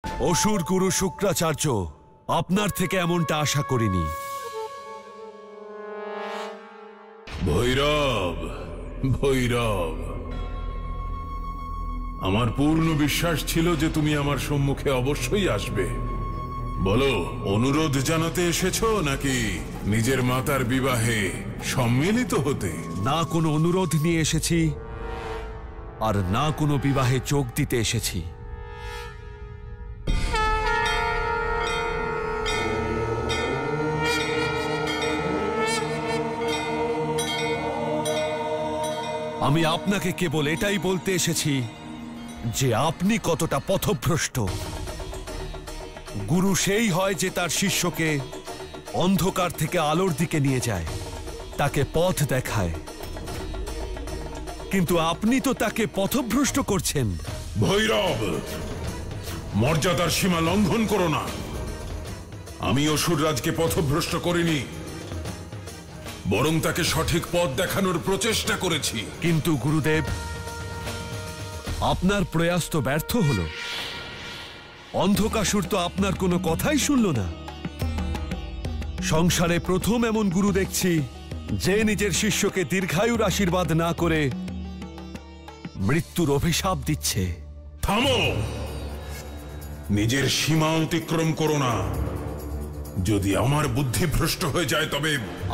অসুর গুরু শুক্রাচার্য, আপনার থেকে এমনটা আশা করিনি। ভৈরব, ভৈরব, আমার পূর্ণ বিশ্বাস ছিল যে তুমি আমার সম্মুখে অবশ্যই আসবে। বলো, অনুরোধ জানাতে এসেছো নাকি নিজের মাতার বিবাহে সম্মিলিত হতে? না কোনো অনুরোধ নিয়ে এসেছি, আর না কোনো বিবাহে যোগ দিতে এসেছি। আমি আপনাকে কেবল এটাই বলতে এসেছি যে আপনি কতটা পথভ্রষ্ট। গুরু সেই হয় যে তার শিষ্যকে অন্ধকার থেকে আলোর দিকে নিয়ে যায়, তাকে পথ দেখায়, কিন্তু আপনি তো তাকে পথভ্রষ্ট করছেন। ভৈরব, মর্যাদার সীমা লঙ্ঘন করো না। আমি অসুররাজকে পথভ্রষ্ট করিনি, বরং তাকে সঠিক পথ দেখানোর প্রচেষ্টা করেছি। কিন্তু গুরুদেব, আপনার প্রয়াস তো ব্যর্থ হলো। অন্ধকাসুর তো আপনার কোনো কথাই শুনল না। সংসারে প্রথম এমন গুরু দেখছি যে নিজের শিষ্যকে দীর্ঘায়ুর আশীর্বাদ না করে মৃত্যুর অভিশাপ দিচ্ছে। থামো, নিজের সীমা অতিক্রম করো না। যদি আমার বুদ্ধি ভ্রষ্ট হয়ে যায় তবে...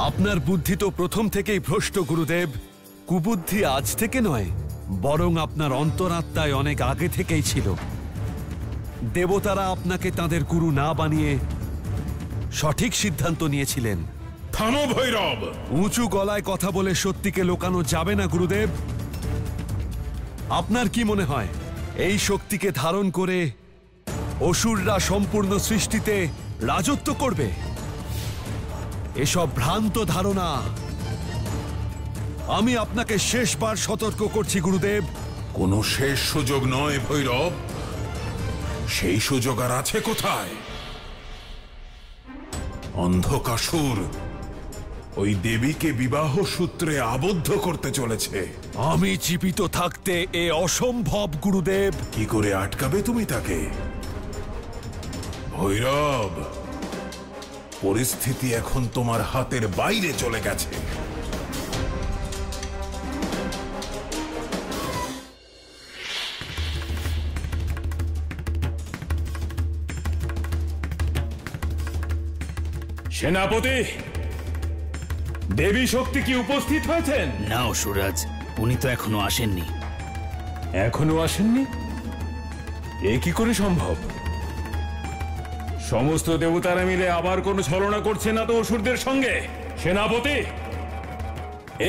আপনার বুদ্ধি তো প্রথম থেকেই ভ্রষ্ট গুরুদেব। কুবুদ্ধি আজ থেকে নয়, বরং আপনার অন্তরাত্মায় অনেক আগে থেকেই ছিল। দেবতারা আপনাকে তাদের গুরু না বানিয়ে সঠিক সিদ্ধান্ত নিয়েছিলেন। থামো ভৈরব! উঁচু গলায় কথা বলে সত্যিকে লুকানো যাবে না গুরুদেব। আপনার কি মনে হয় এই শক্তিকে ধারণ করে অসুররা সম্পূর্ণ সৃষ্টিতে রাজত্ব করবে? এসব ভ্রান্ত ধারণা। আমি আপনাকে শেষবার সতর্ক করছি গুরুদেব। কোনো শেষ সুযোগ নয় ভৈরব, সেই সুযোগ আর আছে কোথায়? অন্ধকাসুর ওই দেবীকে বিবাহ সূত্রে আবদ্ধ করতে চলেছে। আমি জীবিত থাকতে এ অসম্ভব গুরুদেব। কি করে আটকাবে তুমি তাকে? ভৈরব, পরিস্থিতি এখন তোমার হাতের বাইরে চলে গেছে। সেনাপতি, দেবী শক্তি কি উপস্থিত হয়েছেন? না অসুররাজ, উনি তো এখনো আসেননি। এখনো আসেননি? এ কি করে সম্ভব? সমস্ত দেবতারা মিলে আবার কোনো ছলনা করছে না তো অসুরদের সঙ্গে? সেনাপতি,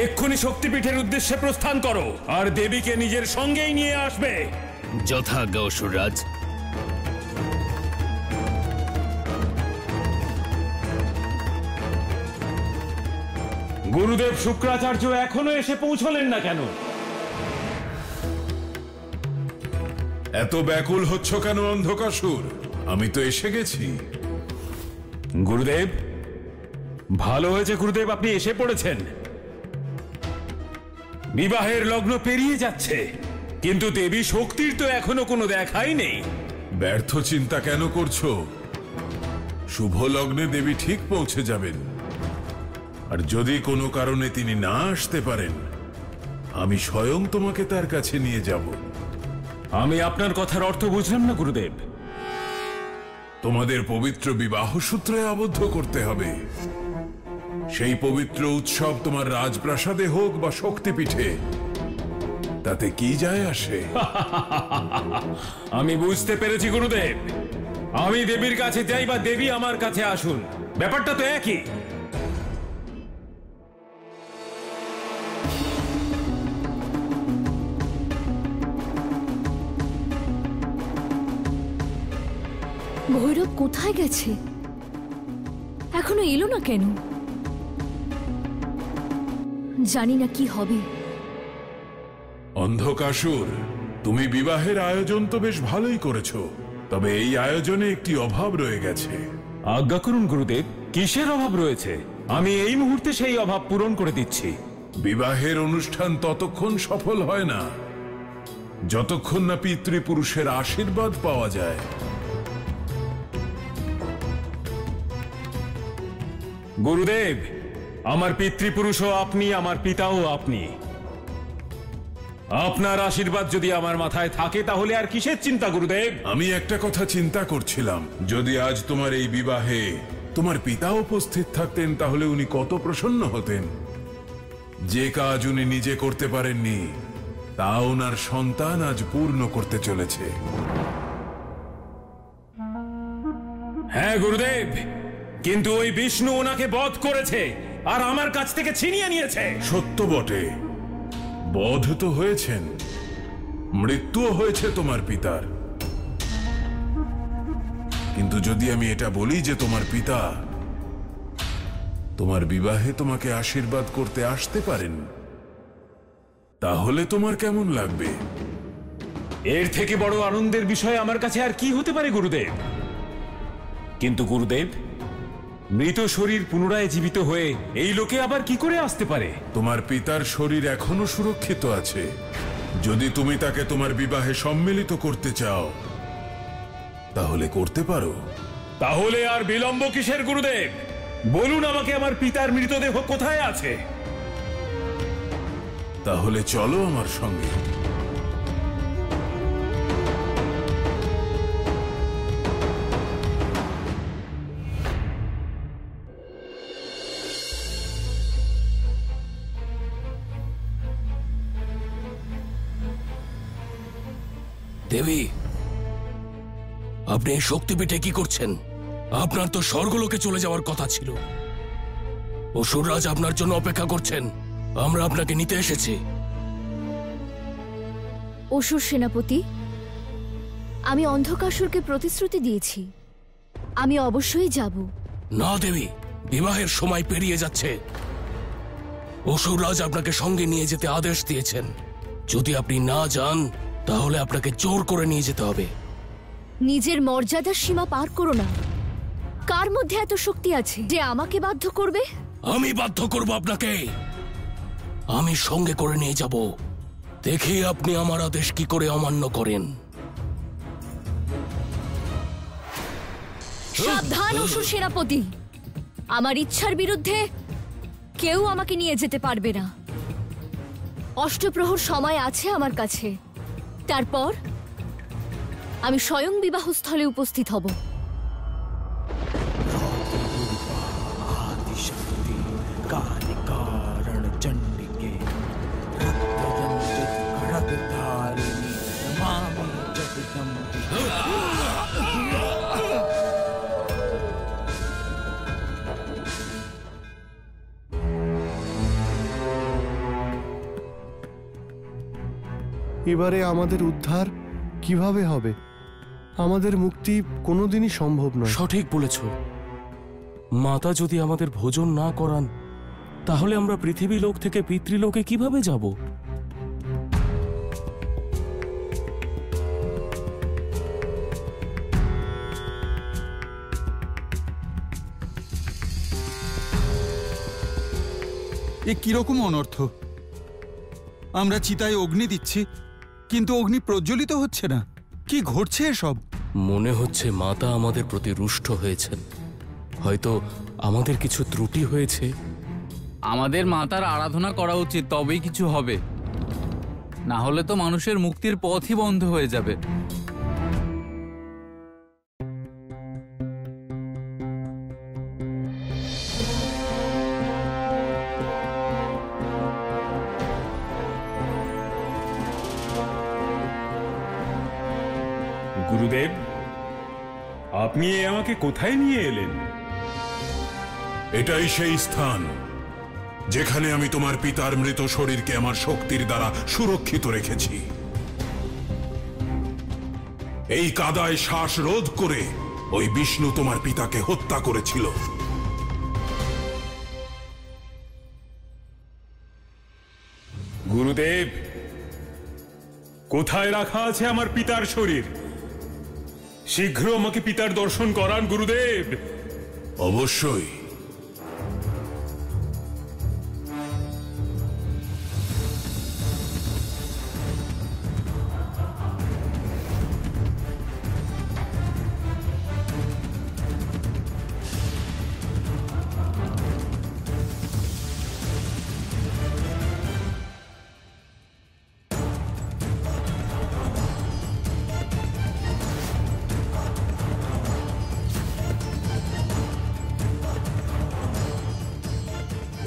এক্ষুনি শক্তিপীঠের উদ্দেশ্যে প্রস্থান করো, আর দেবীকে নিজের সঙ্গেই নিয়ে আসবে। যথাজ্ঞা অসুররাজ। গুরুদেব শুক্রাচার্য এখনো এসে পৌঁছলেন না কেন? এত ব্যাকুল হচ্ছ কেন অন্ধকাসুর? আমি তো এসে গেছি। গুরুদেব, ভালো হয়েছে গুরুদেব আপনি এসে পড়েছেন। বিবাহের লগ্ন পেরিয়ে যাচ্ছে, কিন্তু দেবী শক্তির তো এখনো কোনো দেখাই নেই। ব্যর্থ চিন্তা কেন করছো? শুভ লগ্নে দেবী ঠিক পৌঁছে যাবেন, আর যদি কোনো কারণে তিনি না আসতে পারেন, আমি স্বয়ং তোমাকে তার কাছে নিয়ে যাব। আমি আপনার কথার অর্থ বুঝলাম না গুরুদেব। তোমাদের পবিত্র বিবাহ সূত্রে আবদ্ধ করতে হবে। সেই পবিত্র উৎসব তোমার রাজপ্রাসাদে হোক বা শক্তিপীঠে, তাতে কি যায় আসে? আমি বুঝতে পেরেছি গুরুদেব। আমি দেবীর কাছে যাই বা দেবী আমার কাছে আসুন, ব্যাপারটা তো একই। ভৈরব কোথায় গেছে? এখনো এলো না কেন? জানি না কি হবে। অন্ধকাসুর, তুমি বিবাহের আয়োজন তো বেশ ভালোই করেছো, তবে এই আয়োজনে একটি অভাব রয়ে গেছে। আজ্ঞা করুন গুরুদেব, কিসের অভাব রয়েছে? আমি এই মুহূর্তে সেই অভাব পূরণ করে দিচ্ছি। বিবাহের অনুষ্ঠান ততক্ষণ সফল হয় না যতক্ষণ না পিতৃপুরুষের আশীর্বাদ পাওয়া যায়। গুরুদেব, আমার পিতৃপুরুষও আপনি, আমার পিতাও আপনি। আপনার আশীর্বাদ যদি আমার মাথায় থাকে তাহলে আর কিসের চিন্তা গুরুদেব? আমি একটা কথা চিন্তা করছিলাম, যদি আজ তোমার এই বিবাহে তোমার পিতা উপস্থিত থাকতেন তাহলে উনি কত প্রসন্ন হতেন। যে কাজ উনি নিজে করতে পারেননি তা ওনার সন্তান আজ পূর্ণ করতে চলেছে। হ্যাঁ গুরুদেব, কিন্তু ওই বিষ্ণু ওনাকে বধ করেছে আর আমার কাছ থেকে ছিনিয়ে নিয়েছে। সত্য বটে, বধ তো হয়েছেন, মৃত্যুও হয়েছে তোমার পিতার। কিন্তু যদি আমি এটা বলি যে তোমার পিতা তোমার বিবাহে তোমাকে আশীর্বাদ করতে আসতে পারেন, তাহলে তোমার কেমন লাগবে? এর থেকে বড় আনন্দের বিষয় আমার কাছে আর কি হতে পারে গুরুদেব? কিন্তু গুরুদেব, মৃত শরীর পুনরায় জীবিত হয়ে এই লোকে আবার কি করে আসতে পারে? তোমার পিতার শরীর এখনো সুরক্ষিত আছে। যদি তুমি তাকে তোমার বিবাহে সম্মিলিত করতে চাও তাহলে করতে পারো। তাহলে আর বিলম্ব কিসের গুরুদেব? বলুন আমাকে আমার পিতার মৃতদেহ কোথায় আছে? তাহলে চলো আমার সঙ্গে। দেবী, আপনি এই শক্তিপীঠে কি করছেন? আপনার তো স্বর্গলোকে চলে যাওয়ার কথা ছিল। অসুররাজ আপনার জন্য অপেক্ষা করছেন, আমরা আপনাকে নিতে এসেছি। অসুর সেনাপতি, আমি অন্ধকাসুরকে প্রতিশ্রুতি দিয়েছি, আমি অবশ্যই যাব। না দেবী, বিবাহের সময় পেরিয়ে যাচ্ছে। অসুররাজ আপনাকে সঙ্গে নিয়ে যেতে আদেশ দিয়েছেন। যদি আপনি না যান তাহলে আপনাকে জোর করে নিয়ে যেতে হবে। নিজের মর্যাদার সীমা পার করো না। কার মধ্যে এত শক্তি আছে যে আমাকে বাধ্য করবে? আমি বাধ্য করব আপনাকে। আমি সঙ্গে করে নিয়ে যাব, দেখি আপনি আমার আদেশ কি করে অমান্য করেন। সাবধান অসুর সেনাপতি, আমার ইচ্ছার বিরুদ্ধে কেউ আমাকে নিয়ে যেতে পারবে না। অষ্টপ্রহর সময় আছে আমার কাছে, তারপর আমি স্বয়ং বিবাহস্থলে উপস্থিত হব। এবারে আমাদের উদ্ধার কিভাবে হবে? আমাদের মুক্তি কোনোদিনই সম্ভব নয়। সঠিক বলেছ। মাতা যদি আমাদের ভোজন না করান তাহলে আমরা পৃথিবী লোক থেকে পিতৃলোকে কিভাবে যাব? এ কিরকম অনর্থ! আমরা চিতায় অগ্নি দিচ্ছি, কিন্তু অগ্নি প্রজ্বলিত হচ্ছে না। কি ঘটছে এসব? মনে হচ্ছে মাতা আমাদের প্রতি রুষ্ট হয়েছেন। হয়তো আমাদের কিছু ত্রুটি হয়েছে। আমাদের মাতার আরাধনা করা উচিত, তবেই কিছু হবে। না হলে তো মানুষের মুক্তির পথই বন্ধ হয়ে যাবে। গুরুদেব, আপনি আমাকে কোথায় নিয়ে এলেন? এটাই সেই স্থান যেখানে আমি তোমার পিতার মৃত শরীরকে আমার শক্তির দ্বারা সুরক্ষিত রেখেছি। এই কাদায় শ্বাস রোধ করে ওই বিষ্ণু তোমার পিতাকে হত্যা করেছিল। গুরুদেব, কোথায় রাখা আছে আমার পিতার শরীর? শীঘ্র আমাকে পিতার দর্শন করান গুরুদেব। অবশ্যই।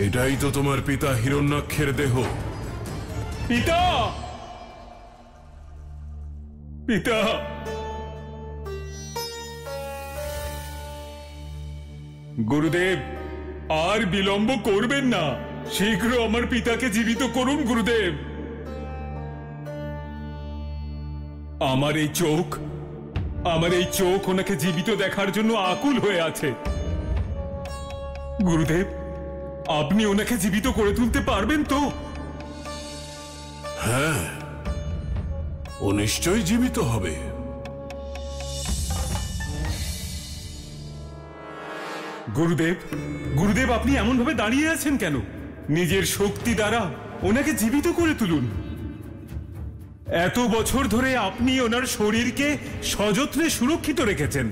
এটাই তো তোমার পিতা হিরণ্যাক্ষের দেহ। পিতা, পিতা, গুরুদেব আর বিলম্ব করবেন না, শীঘ্র আমার পিতাকে জীবিত করুন গুরুদেব। আমার এই চোখ ওনাকে জীবিত দেখার জন্য আকুল হয়ে আছে। গুরুদেব, আপনি ওনাকে জীবিত করে তুলতে পারবেন তো? হ্যাঁ, ও নিশ্চয়ই জীবিত হবে। গুরুদেব, গুরুদেব, আপনি এমন ভাবে দাঁড়িয়ে আছেন কেন? নিজের শক্তি দ্বারা ওনাকে জীবিত করে তুলুন। এত বছর ধরে আপনি ওনার শরীরকে সযত্নে সুরক্ষিত রেখেছেন।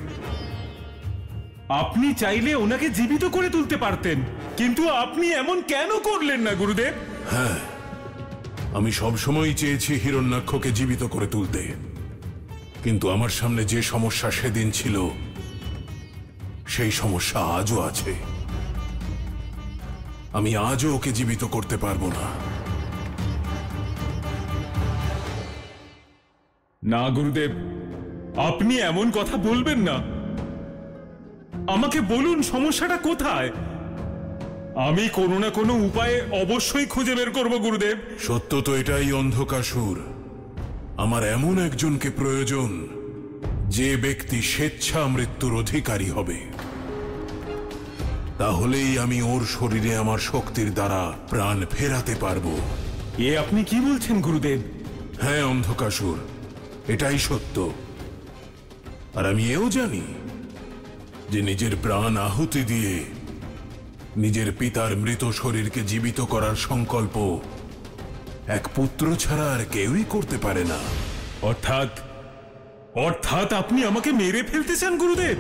আপনি চাইলে ওনাকে জীবিত করে তুলতে পারতেন, কিন্তু আপনি এমন কেন করলেন না গুরুদেব? হ্যাঁ, আমি সবসময় চেয়েছি হিরণ্যাক্ষকে জীবিত করে তুলতে, কিন্তু আমার সামনে যে সমস্যা সেদিন ছিল সেই সমস্যা আজও আছে। আমি আজও ওকে জীবিত করতে পারবো না। না গুরুদেব, আপনি এমন কথা বলবেন না। আমাকে বলুন সমস্যাটা কোথায়। আমি কোনো না কোনো উপায়ে অবশ্যই খুঁজে বের করব গুরুদেব। সত্য তো এটাই অন্ধকাসুর, আমার এমন একজনকে প্রয়োজন যে ব্যক্তি স্বেচ্ছা মৃত্যুর অধিকারী হবে। তাহলেই আমি ওর শরীরে আমার শক্তির দ্বারা প্রাণ ফেরাতে পারবো। এ আপনি কি বলছেন গুরুদেব? হ্যাঁ অন্ধকাসুর, এটাই সত্য। আর আমি এও জানি যে নিজের প্রাণ আহুতি দিয়ে নিজের পিতার মৃত শরীরকে জীবিত করার সংকল্প এক পুত্র ছাড়া আর কেউই করতে পারে না। অর্থাৎ আপনি আমাকে মেরে ফেলতে চান গুরুদেব?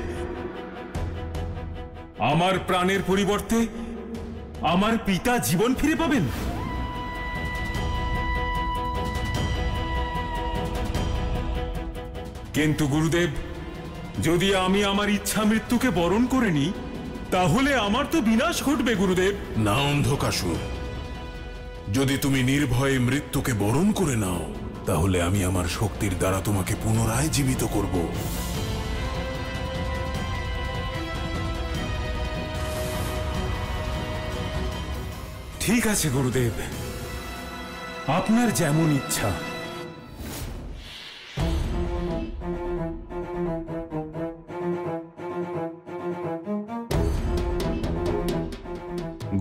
আমার প্রাণের পরিবর্তে আমার পিতা জীবন ফিরে পাবেন? কিন্তু গুরুদেব, যদি আমি আমার ইচ্ছা মৃত্যুকে বরণ করে নিই, তাহলে আমার তো বিনাশ ঘটবে গুরুদেব। না অন্ধকাসুর, যদি তুমি নির্ভয়ে মৃত্যুকে বরণ করে নাও, তাহলে আমি আমার শক্তির দ্বারা তোমাকে পুনরায় জীবিত করব। ঠিক আছে গুরুদেব, আপনার যেমন ইচ্ছা।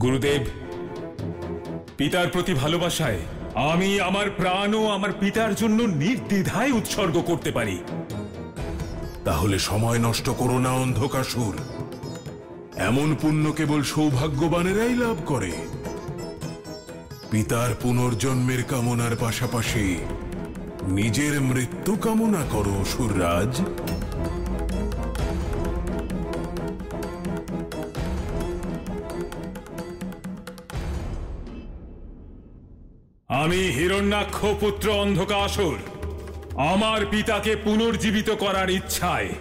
গুরুদেব, পিতার প্রতি ভালোবাসায় আমি আমার প্রাণও আমার পিতার জন্য নির্দ্বিধায় উৎসর্গ করতে পারি। তাহলে সময় নষ্ট করো না অন্ধকাসুর। এমন পুণ্য কেবল সৌভাগ্যবানেরাই লাভ করে। পিতার পুনর্জন্মের কামনার পাশাপাশি নিজের মৃত্যু কামনা করো অসুররাজ। আমি হিরণ্যাক্ষ পুত্র অন্ধকাসুর আমার পিতাকে পুনর্জীবিত করার ইচ্ছায়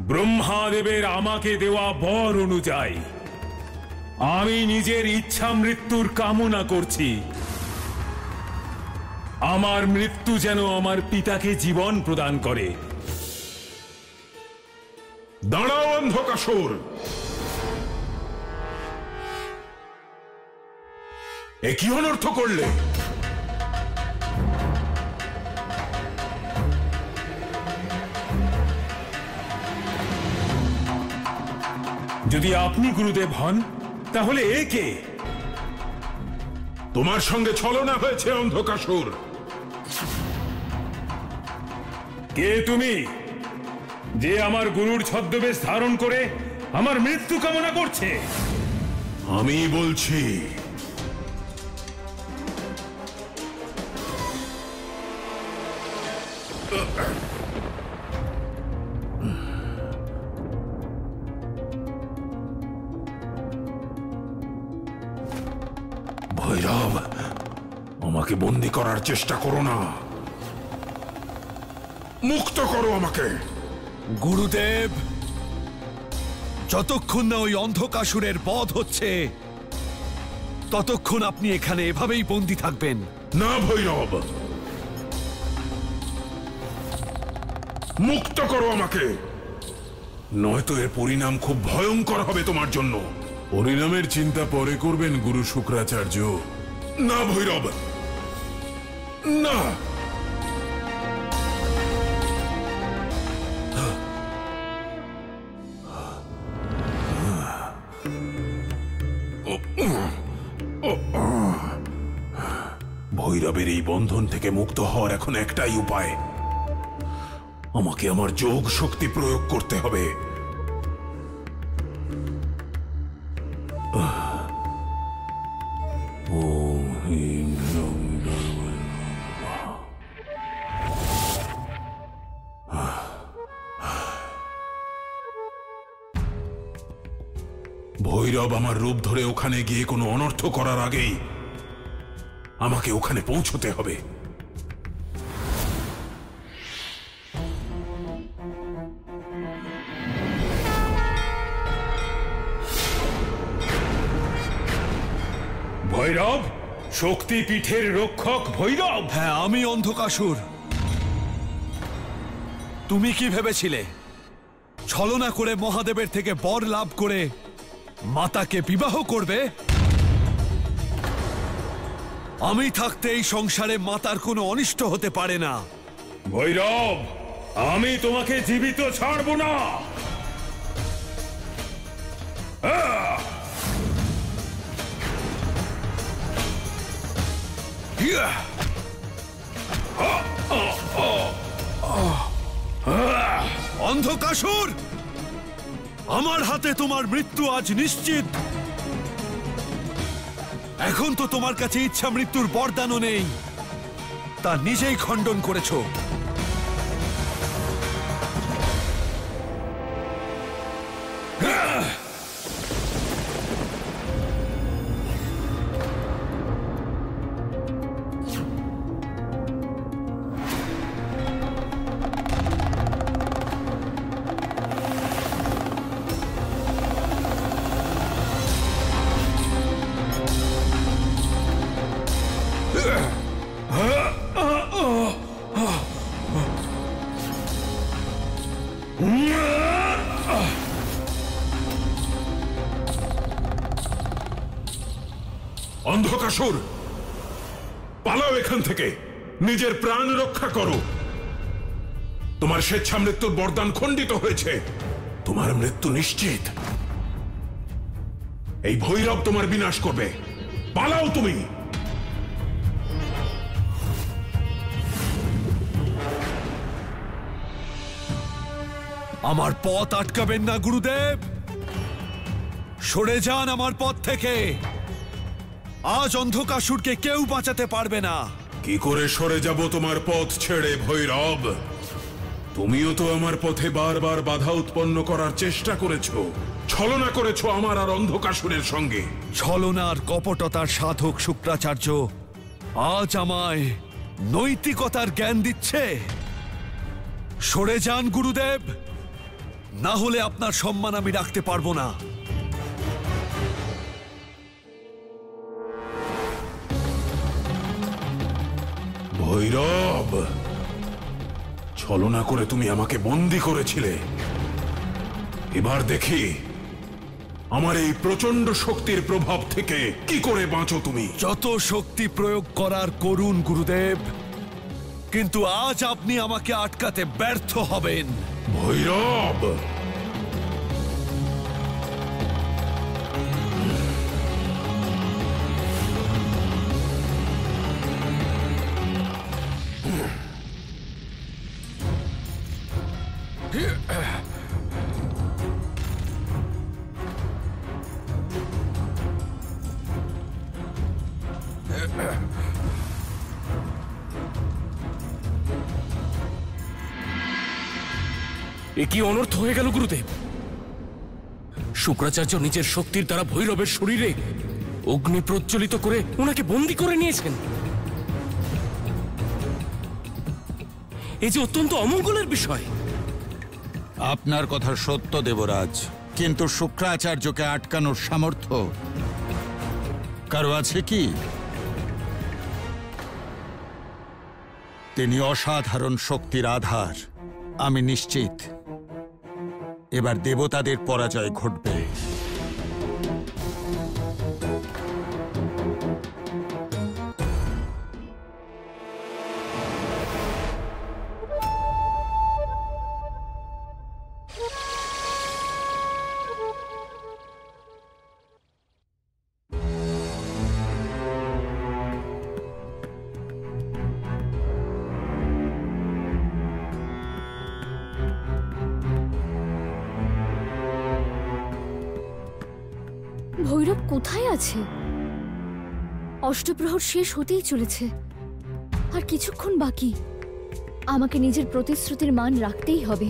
ব্রহ্মাদেবের আমাকে দেওয়া বর অনুযায়ী আমি নিজের ইচ্ছা মৃত্যুর কামনা করছি। আমার মৃত্যু যেন আমার পিতাকে জীবন প্রদান করে। দাঁড়াও অন্ধকাসুর, এ কি অনর্থ করলে? যদি আপনি গুরুদেব হন, তাহলে এ কে? তোমার সঙ্গে ছলনা হয়েছে অন্ধকাসুর। কে তুমি, যে আমার গুরুর ছদ্মবেশ ধারণ করে আমার মৃত্যু কামনা করছে? আমি বলছি, ভৈরব, আমাকে বন্দী করার চেষ্টা করো না, মুক্ত করো আমাকে। গুরুদেব, যতক্ষণ না ওই অন্ধকাসুরের বধ হচ্ছে ততক্ষণ আপনি এখানে এভাবেই বন্দী থাকবেন। না ভৈরব, মুক্ত করো আমাকে, নয়তো এর পরিণাম খুব ভয়ঙ্কর হবে তোমার জন্য। পরিণামের চিন্তা পরে করবেন গুরু শুক্রাচার্য। না ভৈরব, না। ভৈরবের এই বন্ধন থেকে মুক্ত হওয়ার এখন একটাই উপায়, আমাকে আমার যোগ শক্তি প্রয়োগ করতে হবে। ভৈরব আমার রূপ ধরে ওখানে গিয়ে কোনো অনর্থ করার আগেই আমাকে ওখানে পৌঁছতে হবে। ভৈরব, শক্তিপীঠের রক্ষক ভৈরব। হ্যাঁ, আমি অন্ধকাসুর। তুমি কি ভেবেছিলে ছলনা করে মহাদেবের থেকে বর লাভ করে মাতাকে বিবাহ করবে? আমি থাকতে এই সংসারে মাতার কোনো অনিষ্ট হতে পারে না। ভৈরব, আমি তোমাকে জীবিত ছাড়বো না। অন্ধকাসুর, আমার হাতে তোমার মৃত্যু আজ নিশ্চিত। এখন তো তোমার কাছে ইচ্ছা মৃত্যুর বরদানও নেই, তা নিজেই খণ্ডন করেছো। অন্ধকাসুর, পালাও এখান থেকে, নিজের প্রাণ রক্ষা করো। তোমার স্বেচ্ছা মৃত্যুর বরদান খণ্ডিত হয়েছে, তোমার মৃত্যু নিশ্চিত। এই ভৈরব তোমার বিনাশ করবে, পালাও তুমি। আমার পথ আটকাবেন না গুরুদেব, সরে যান আমার পথ থেকে। আজ অন্ধকাসুরকে কেউ বাঁচাতে পারবে না। কি করে সরে যাব তোমার পথ ছেড়ে ভৈরব? তুমিও তো আমার পথে বারবার বাধা উৎপন্ন করার চেষ্টা করেছো, ছলনা করেছো আমার আর অন্ধকাসুরের সঙ্গে। ছলনার কপটতার সাধক শুক্রাচার্য আজ আমায় নৈতিকতার জ্ঞান দিচ্ছে। সরে যান গুরুদেব, না হলে আপনার সম্মান আমি রাখতে পারবো না। ভৈরব, ছলনা করে তুমি আমাকে বন্দী করেছিলে, এবার দেখি আমার এই প্রচন্ড শক্তির প্রভাব থেকে কি করে বাঁচো তুমি। যত শক্তি প্রয়োগ করার করুন গুরুদেব, কিন্তু আজ আপনি আমাকে আটকাতে ব্যর্থ হবেন। ভৈরব, এ কি অনর্থ হয়ে গেল গুরুদেব? শুক্রাচার্য নিজের শক্তির দ্বারা ভৈরবের শরীরে অগ্নি প্রজ্বলিত করে ওনাকে বন্দী করে নিয়েছেন। এই যে অত্যন্ত অমঙ্গলের বিষয়। আপনার কথা সত্য দেবরাজ, কিন্তু শুক্রাচার্যকে আটকানোর সামর্থ্য কারো আছে কি? তিনি অসাধারণ শক্তির আধার। আমি নিশ্চিত এবার দেবতাদের পরাজয় ঘটবে। ভৈরব কোথায় আছে? অষ্টপ্রহর শেষ হতেই চলেছে, আর কিছুক্ষণ বাকি। আমাকে নিজের প্রতিশ্রুতির মান রাখতেই হবে,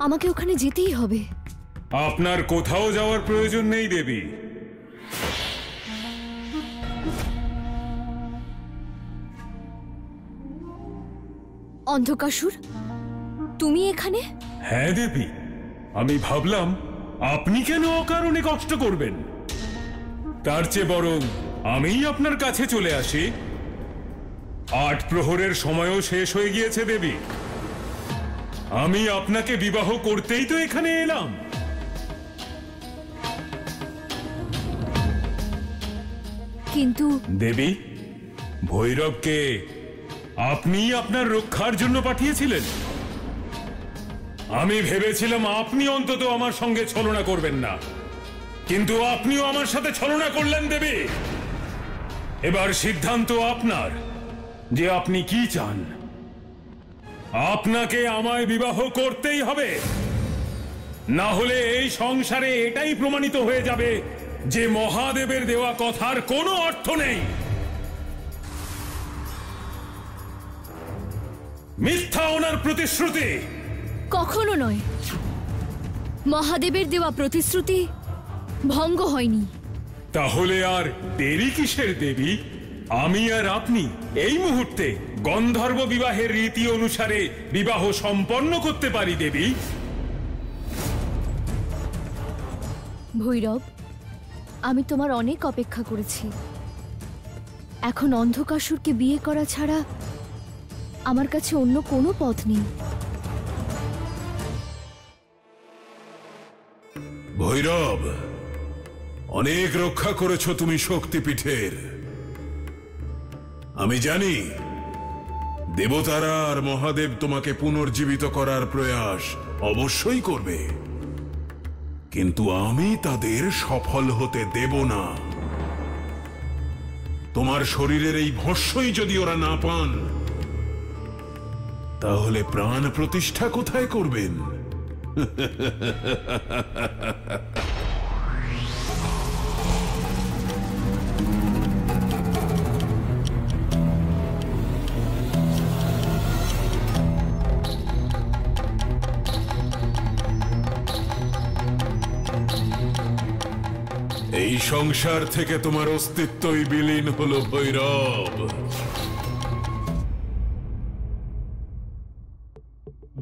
আমাকে ওখানে যেতেই হবে। আপনার কোথাও যাওয়ার প্রয়োজন নেই দেবী। অন্ধকাসুর, তুমি এখানে? হ্যাঁ দেবী, আমি ভাবলাম আপনি কেন অকারণে কষ্ট করবেন, তার চেয়ে বরং আমিই আপনার কাছে চলে আসি। ৮ প্রহরের সময়ও শেষ হয়ে গিয়েছে দেবী, আমি আপনাকে বিবাহ করতেই তো এখানে এলাম। কিন্তু দেবী, ভৈরবকে আপনিই আপনার রক্ষার জন্য পাঠিয়েছিলেন। আমি ভেবেছিলাম আপনি অন্তত আমার সঙ্গে ছলনা করবেন না, কিন্তু আপনিও আমার সাথে ছলনা করলেন দেবী। এবার সিদ্ধান্ত আপনার যে আপনি কি চান। আপনাকে আমায় বিবাহ করতেই হবে, না হলে এই সংসারে এটাই প্রমাণিত হয়ে যাবে যে মহাদেবের দেওয়া কথার কোনো অর্থ নেই। মিথ্যা ওনার প্রতিশ্রুতি। কখনো নয়, মহাদেবের দেওয়া প্রতিশ্রুতি ভঙ্গ হয়নি। তাহলে আর দেরি কিসের দেবী? আমি আর আপনি এই মুহূর্তে গন্ধর্ব বিবাহের রীতি অনুসারে বিবাহ সম্পন্ন করতে পারি দেবী। ভৈরব, আমি তোমার অনেক অপেক্ষা করেছি। এখন অন্ধকাসুরকে বিয়ে করা ছাড়া আমার কাছে অন্য কোনো পথ নেই। ভৈরব, অনেক রক্ষা করেছ তুমি শক্তিপীঠের। আমি জানি দেবতারা আর মহাদেব তোমাকে পুনর্জীবিত করার প্রয়াস অবশ্যই করবে, কিন্তু আমি তাদের সফল হতে দেব না। তোমার শরীরের এই ভস্মই যদি ওরা না পান, তাহলে প্রাণ প্রতিষ্ঠা কোথায় করবেন? এই সংসার থেকে তোমার অস্তিত্বই বিলীন হলো ভৈরব।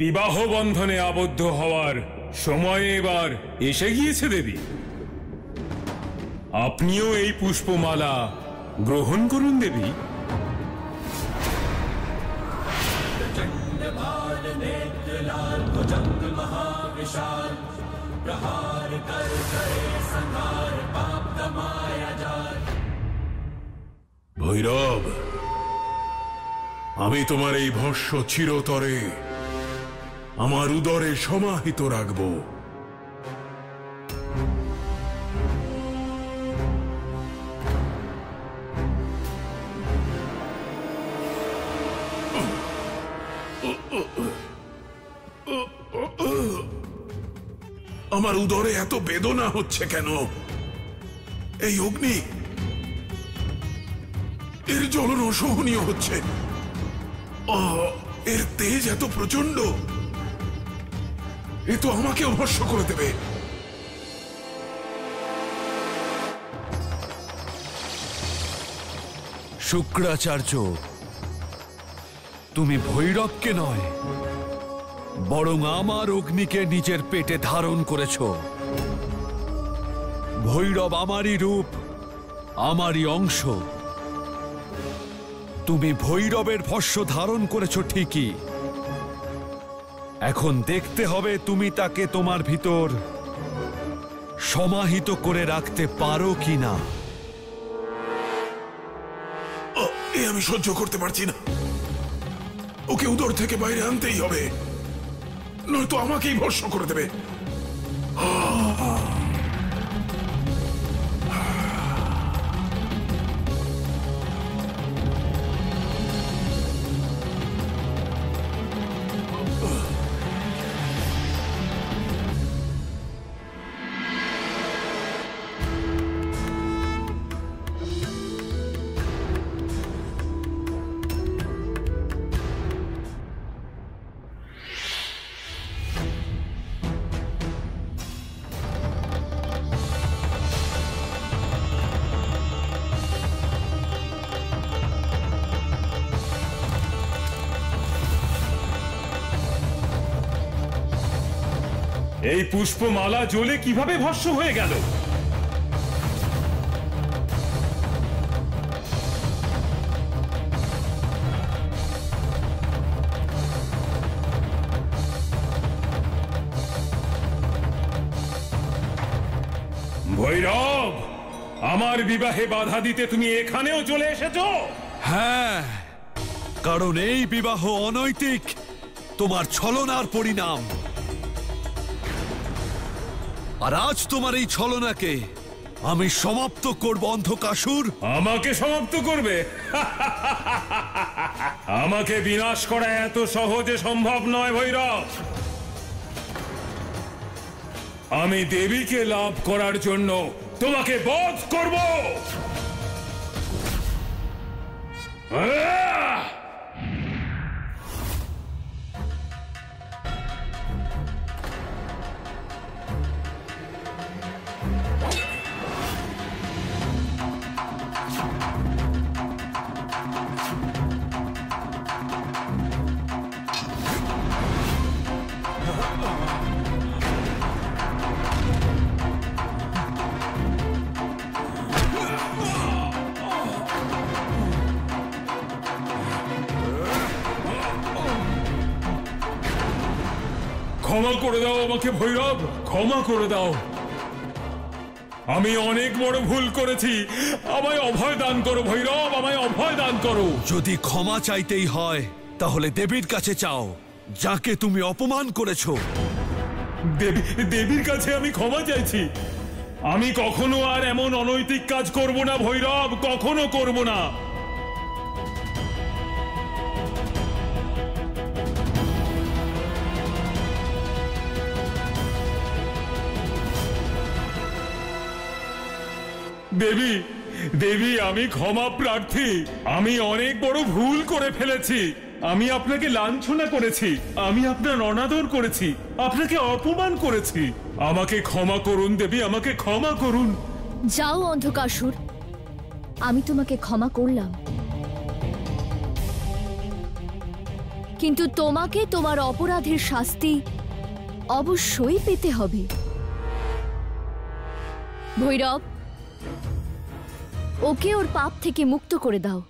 বিবাহ বন্ধনে আবদ্ধ হওয়ার সময় এবার এসে গিয়েছে দেবী। আপনিও এই পুষ্পমালা গ্রহণ করুন দেবী। ভৈরব, আমি তোমার এই ভস্ম চিরতরে আমার উদরে সমাহিত রাখব। আমার উদরে এত বেদনা হচ্ছে কেন? এই অগ্নি, এর জ্বলন অসহনীয় হচ্ছে। এর তেজ এত প্রচন্ড, এ তো আমাকে ভস্ম করে দেবে। শুক্রাচার্য, তুমি ভৈরবকে নয়, বরং আমার অগ্নিকে নিজের পেটে ধারণ করেছ। ভৈরব আমারই রূপ, আমারই অংশ। তুমি ভৈরবের ভস্য ধারণ করেছ ঠিকই, এখন দেখতে হবে তুমি তাকে তোমার ভিতর সমাহিত করে রাখতে পারো কিনা। এ আমি সহ্য করতে পারছি না, ওকে উদর থেকে বাইরে আনতেই হবে, নয়তো আমাকেই ভস্ম করে দেবে। এই পুষ্পমালা জ্বলে কিভাবে ভস্ম হয়ে গেল? ভৈরব, আমার বিবাহে বাধা দিতে তুমি এখানেও চলে এসেছো? হ্যাঁ, কারণ এই বিবাহ অনৈতিক, তোমার ছলনার পরিণাম। আর আজ তোমার এই ছলনাকে আমি সমাপ্ত করব অন্ধকাসুর। আমাকে সমাপ্ত করবে? আমাকে বিনাশ করা এত সহজে সম্ভব নয় ভৈরব। আমি দেবীকে লাভ করার জন্য তোমাকে বধ করব। ক্ষমা করে দাও আমাকে ভৈরব, ক্ষমা করে দাও। আমি অনেক বড় ভুল করেছি, আমায় অভয় দান করো ভৈরব, আমায় অভয় দান করো। যদি ক্ষমা চাইতেই হয় তাহলে দেবীর কাছে চাও, যাকে তুমি অপমান করেছো। দেবীর কাছে আমি ক্ষমা চাইছি। আমি কখনো আর এমন অনৈতিক কাজ করব না ভৈরব, কখনো করব না। দেবী, দেবী, আমি ক্ষমা প্রার্থী। আমি অনেক বড় ভুল করে ফেলেছি। আমি আপনাকে লাঞ্ছনা করেছি, আমি আপনার অনাদর করেছি, আপনাকে অপমান করেছি। আমাকে ক্ষমা করুন দেবী, আমাকে ক্ষমা করুন। যাও অন্ধকাসুর, আমি তোমাকে ক্ষমা করলাম, কিন্তু তোমাকে তোমার অপরাধের শাস্তি অবশ্যই পেতে হবে। ভৈরব, ওকে ওর পাপ থেকে মুক্ত করে দাও।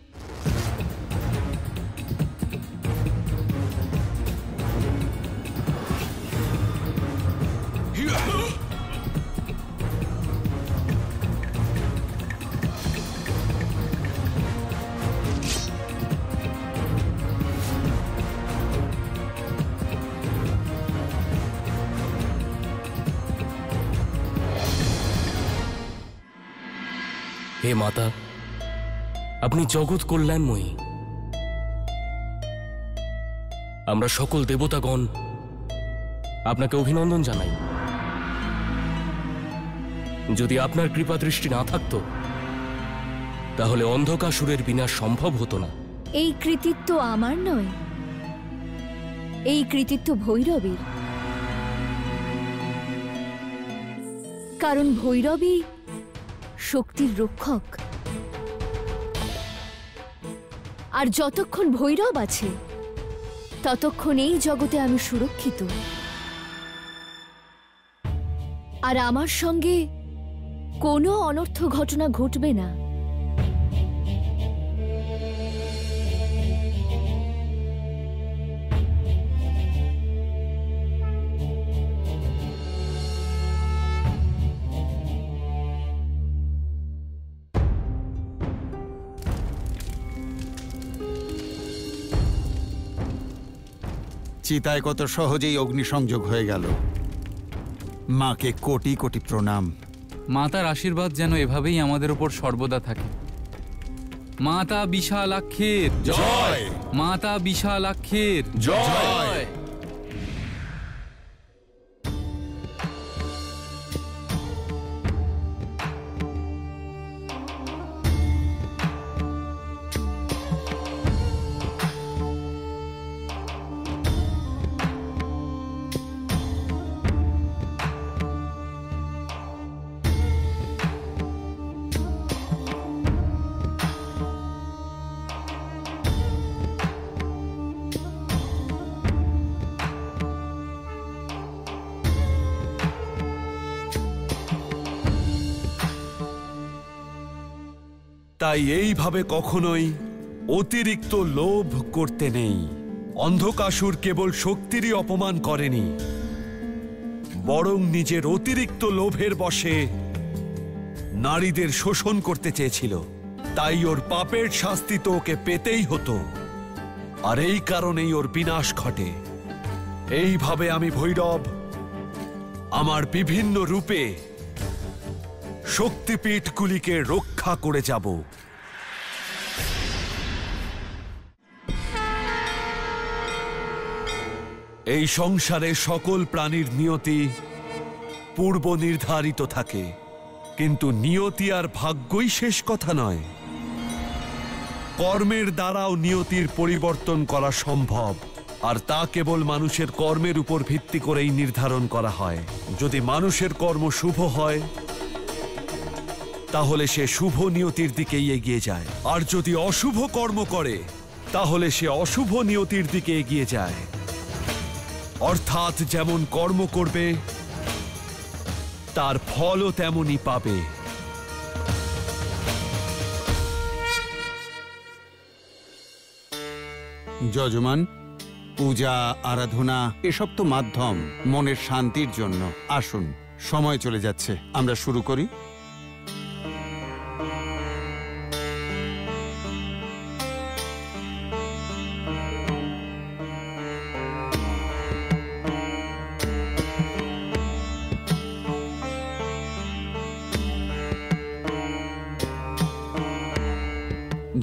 হে মাতা, আপনি জগৎ কল্যাণময়ী। আমরা সকল দেবতাগণ আপনাকে অভিনন্দন জানাই। যদি আপনার কৃপা দৃষ্টি না থাকত তাহলে অন্ধকাসুরের বিনাশ সম্ভব হতো না। এই কৃতিত্ব আমার নয়, এই কৃতিত্ব ভৈরবের। কারণ ভৈরবই শক্তির রক্ষক, আর যতক্ষণ ভৈরব আছে ততক্ষণ এই জগতে আমি সুরক্ষিত। আর আমার সঙ্গে কোনো অনর্থ ঘটনা ঘটবে না। চিতায় কত সহজেই অগ্নিসংযোগ হয়ে গেল। মাকে কোটি কোটি প্রণাম। মাতার আশীর্বাদ যেন এভাবেই আমাদের উপর সর্বদা থাকে। মাতা বিশালাক্ষীর জয়। মাতা বিশালাক্ষীর জয়। তাই এইভাবে কখনোই অতিরিক্ত লোভ করতে নেই। অন্ধকাসুর কেবল শক্তিরই অপমান করেনি, বরং নিজের অতিরিক্ত লোভের বশে নারীদের শোষণ করতে চেয়েছিল। তাই ওর পাপের শাস্তি তো ওকে পেতেই হতো, আর এই কারণেই ওর বিনাশ ঘটে। এইভাবে আমি ভৈরব আমার বিভিন্ন রূপে শক্তিপীঠগুলিকে রক্ষা করে যাব। এই সংসারে সকল প্রাণীর নিয়তি পূর্ব নির্ধারিত থাকে, কিন্তু নিয়তি আর ভাগ্যই শেষ কথা নয়। কর্মের দ্বারাও নিয়তির পরিবর্তন করা সম্ভব, আর তা কেবল মানুষের কর্মের উপর ভিত্তি করেই নির্ধারণ করা হয়। যদি মানুষের কর্ম শুভ হয় তাহলে সে শুভ নিয়তির দিকেই এগিয়ে যায়, আর যদি অশুভ কর্ম করে তাহলে সে অশুভ নিয়তির দিকে এগিয়ে যায়। অর্থাৎ যেমন কর্ম করবে তার ফলও তেমনই পাবে। যজমান, পূজা আরাধনা এসব তো মাধ্যম মনের শান্তির জন্য। আসুন, সময় চলে যাচ্ছে, আমরা শুরু করি।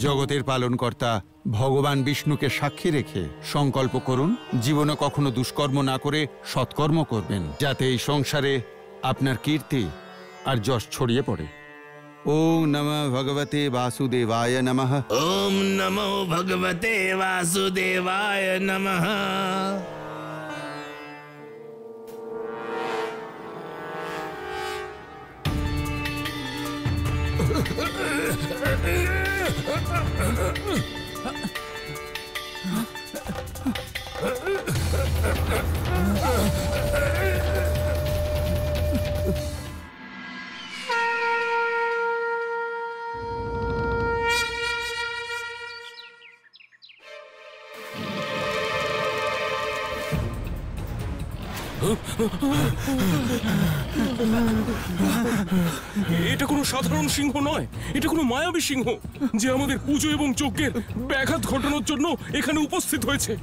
জগতের পালনকর্তা ভগবান বিষ্ণুকে সাক্ষী রেখে সংকল্প করুন জীবনে কখনো দুষ্কর্ম না করে সৎকর্ম করবেন, যাতে এই সংসারে আপনার কীর্তি আর যশ ছড়িয়ে পড়ে। ওম নমঃ ভগবতে বাসুদেবায় নমঃ। ওম নমো ভগবতে বাসুদেবায় নমঃ। এটা কোনো সাধারণ সিংহ নয়, এটা কোনো মায়াবী সিংহ, যে আমাদের পুজো এবং যজ্ঞের ব্যাঘাত ঘটানোর জন্য এখানে উপস্থিত হয়েছে।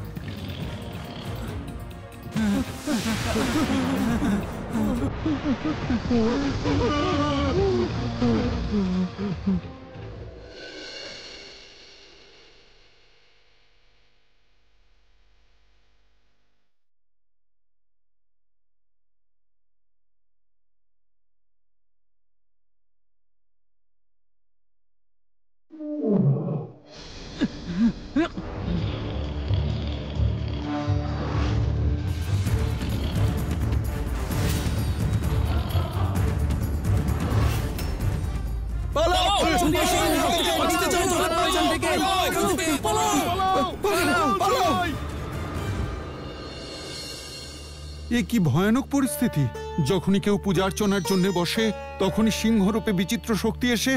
এ কি ভয়ানক পরিস্থিতি! যখনই কেউ পূজার্চনার জন্য বসে তখনই সিংহরূপে বিচিত্র শক্তি এসে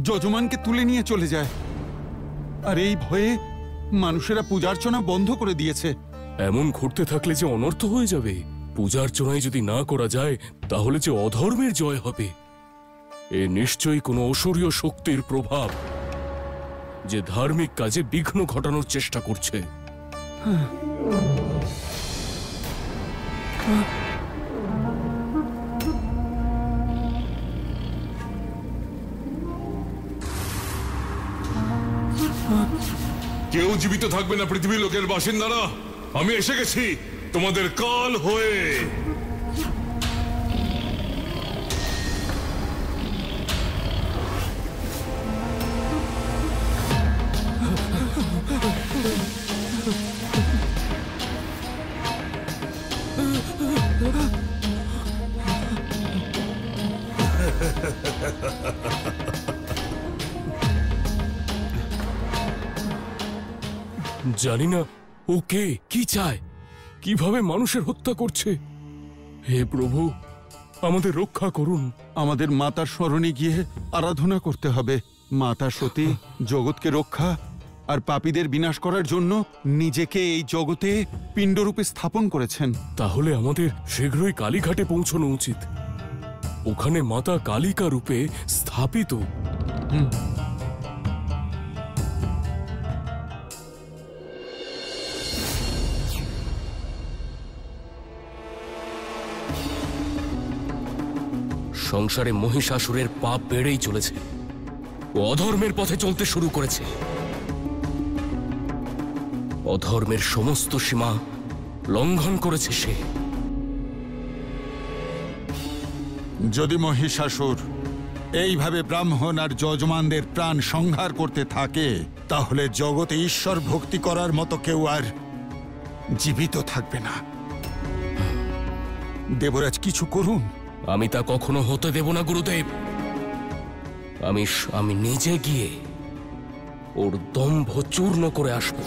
যজমানকে তুলে নিয়ে চলে যায়, আর এই ভয়ে মানুষেরা পূজার্চনা বন্ধ করে দিয়েছে। এমন ঘটতে থাকলে যে অনর্থ হয়ে যাবে। পূজার্চনায় যদি না করা যায় তাহলে যে অধর্মের জয় হবে। এ নিশ্চয়ই কোনো অসুরীয় শক্তির প্রভাব, যে ধার্মিক কাজে বিঘ্ন ঘটানোর চেষ্টা করছে। কেউ জীবিত থাকবে না পৃথিবীর লোকের বাসিন্দারা। আমি এসে গেছি তোমাদের কাল হয়ে। জানি না ও কে, কি চায়, কিভাবে মানুষের হত্যা করছে। হে প্রভু, আমাদের রক্ষা করুন। আমাদের মাতার স্মরণে গিয়ে আরাধনা করতে হবে। মাতা সতী জগৎকে রক্ষা আর পাপীদের বিনাশ করার জন্য নিজেকে এই জগতে পিণ্ডরূপে স্থাপন করেছেন। তাহলে আমাদের শীঘ্রই কালীঘাটে পৌঁছানো উচিত। ওখানে মাতা কালিকা রূপে স্থাপিত। সংসারে মহিষাসুরের পাপ বেড়েই চলেছে। ও অধর্মের পথে চলতে শুরু করেছে। অধর্মের সমস্ত সীমা লঙ্ঘন করেছে সে। যদি মহিষাসুর এইভাবে ব্রাহ্মণ আর যজমানদের প্রাণ সংহার করতে থাকে, তাহলে জগতে ঈশ্বর ভক্তি করার মতো কেউ আর জীবিত থাকবে না। দেবরাজ, কিছু করুন। আমি তা কখনো হতে দেব না গুরুদেব। আমি নিজে গিয়ে ওর দম্ভ চূর্ণ করে আসব।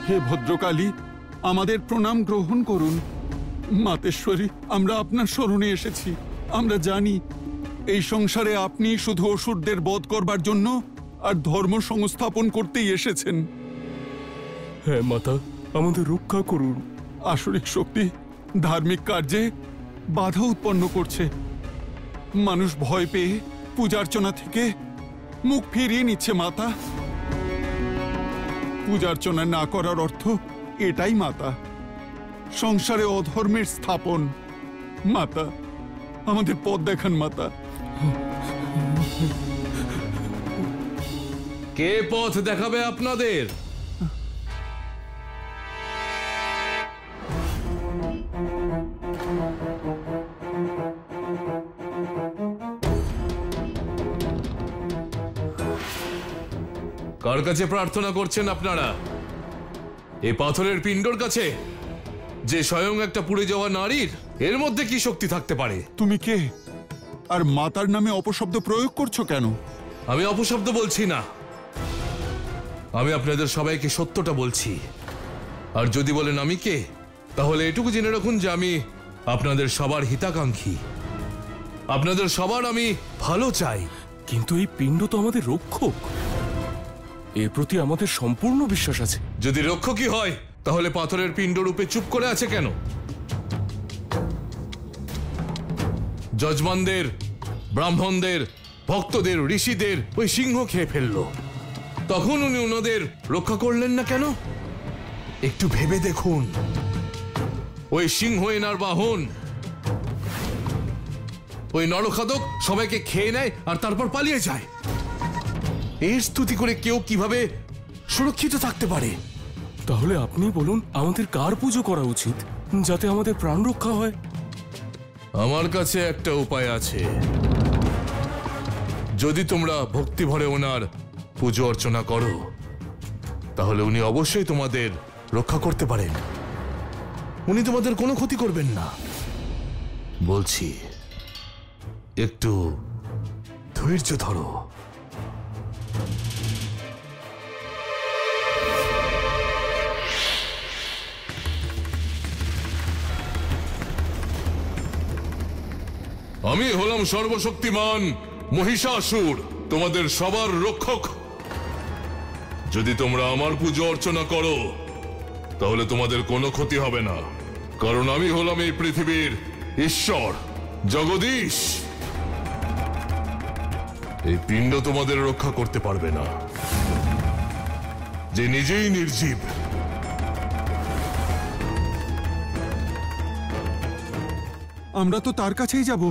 হে ভদ্রকালী, আমাদের প্রণাম গ্রহণ করুন। মাতেশ্বরী, আমরা আপনার শরণে এসেছি। আমরা জানি এই সংসারে আপনি শুধু অসুরদের বধ করবার জন্য আর ধর্ম সংস্থাপন করতেই এসেছেন। হ্যাঁ মাতা, আমাদের রক্ষা করুন। আসরিক শক্তি ধার্মিক কার্যে বাধা উৎপন্ন করছে। মানুষ ভয় পেয়ে পূজার্চনা থেকে মুখ ফিরিয়ে নিচ্ছে মাতা। পূজার্চনা না করার অর্থ এটাই মাতা, সংসারে অধর্মের স্থাপন। মাতা, আমাদের পথ দেখান মাতা। কে পথ দেখাবে আপনাদের? কার কাছে প্রার্থনা করছেন আপনারা? এই পাথরের পিণ্ডর কাছে, যে স্বয়ং একটা পুড়ে যাওয়া নারীর? এর মধ্যে কি শক্তি থাকতে পারে? তুমি কে আর মাতার নামে অপশব্দ প্রয়োগ করছো কেন? আমি অপশব্দ বলছি না, আমি আপনাদের সবাইকে সত্যটা বলছি। আর যদি বলেন আমি কে, তাহলে এটুকু জেনে রাখুন যে আমি আপনাদের সবার হিতাকাঙ্ক্ষী। আপনাদের সবার আমি ভালো চাই। কিন্তু এই পিণ্ড তো আমাদের রক্ষক, এর প্রতি আমাদের সম্পূর্ণ বিশ্বাস আছে। যদি রক্ষকই হয়, তাহলে পাথরের পিণ্ড রূপে চুপ করে আছে কেন? যজমানদের, ব্রাহ্মণদের, ভক্তদের, ঋষিদের ওই সিংহ খেয়ে ফেলল। তখন উনি ওনাদের রক্ষা করলেন না কেন? একটু ভেবে দেখুন। ওই সিংহ এনার বাহন। ওই নরখাদক সবাইকে খেয়ে নেয় আর তারপর পালিয়ে যায়। এর স্তুতি করে কেউ কিভাবে সুরক্ষিত থাকতে পারে? তাহলে আপনি বলুন, আমাদের কার পুজো করা উচিত যাতে আমাদের প্রাণ রক্ষা হয়? আমার কাছে একটা উপায় আছে। যদি তোমরা ভক্তি ভরে ওনার পুজো অর্চনা করো, তাহলে উনি অবশ্যই তোমাদের রক্ষা করতে পারেন। উনি তোমাদের কোনো ক্ষতি করবেন না। বলছি, একটু ধৈর্য ধরো। আমি হলাম সর্বশক্তিমান মহিষাসুর, তোমাদের সবার রক্ষক। যদি তোমরা আমার পুজো অর্চনা করো, তাহলে তোমাদের কোনো ক্ষতি হবে না, কারণ আমি হলাম এই পৃথিবীর ঈশ্বর। জগদীশ, এই পিণ্ড তোমাদের রক্ষা করতে পারবে না, যে নিজেই নির্জীব। আমরা তো তার কাছেই যাব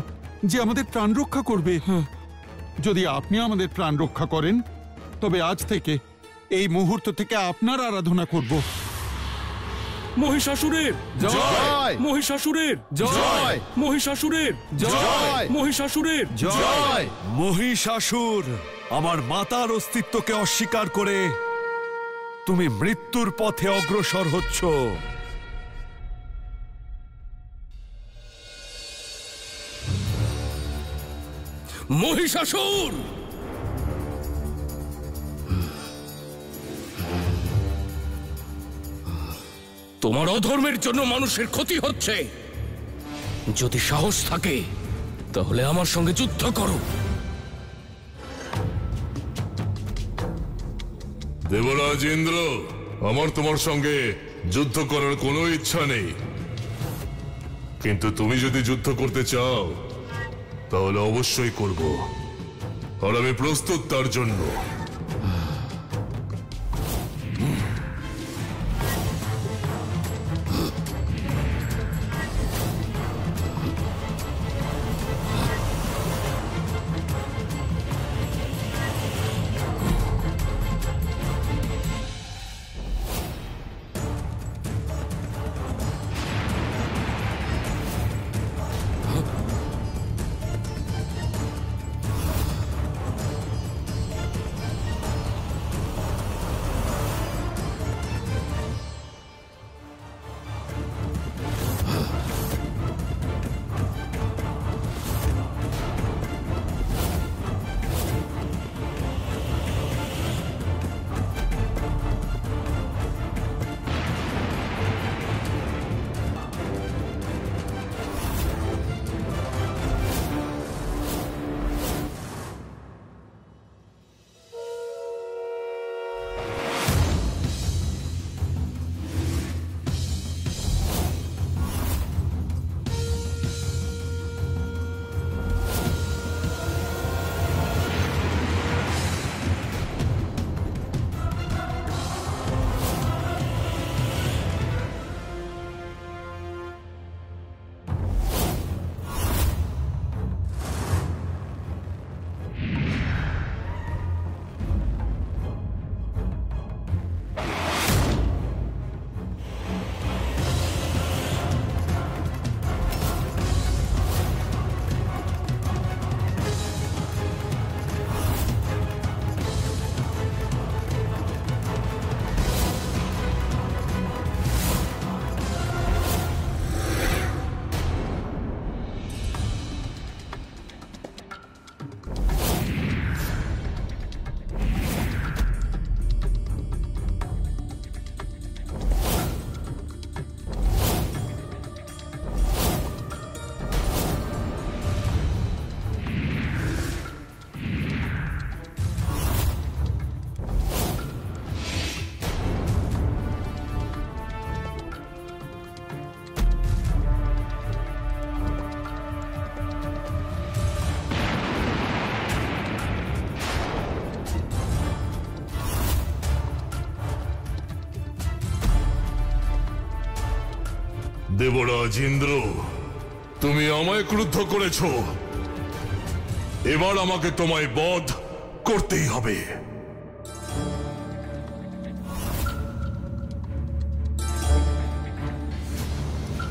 যে আমাদের প্রাণ রক্ষা করবে। যদি আপনি আমাদের প্রাণ রক্ষা করেন তবে আজ থেকে এই মুহূর্ত থেকে আপনার আরাধনা করব। মহিষাসুরের জয়! মহিষাসুরের জয়! মহিষাসুরের জয়! মহিষাসুরের জয়! মহিষাসুর, আমার মাতার অস্তিত্বকে অস্বীকার করে তুমি মৃত্যুর পথে অগ্রসর হচ্ছ। মহিষাসুর, তোমার অধর্মের জন্য মানুষের ক্ষতি হচ্ছে। যদি সাহস থাকে তাহলে আমার সঙ্গে যুদ্ধ করো। দেবরাজ ইন্দ্র, আমার তোমার সঙ্গে যুদ্ধ করার কোনো ইচ্ছা নেই, কিন্তু তুমি যদি যুদ্ধ করতে চাও তাহলে অবশ্যই করব, আর আমি প্রস্তুত তার জন্য। দেবরাজ ইন্দ্র, তুমি আমায় ক্রুদ্ধ করেছ, এবার আমাকে তোমায় বধ করতেই হবে।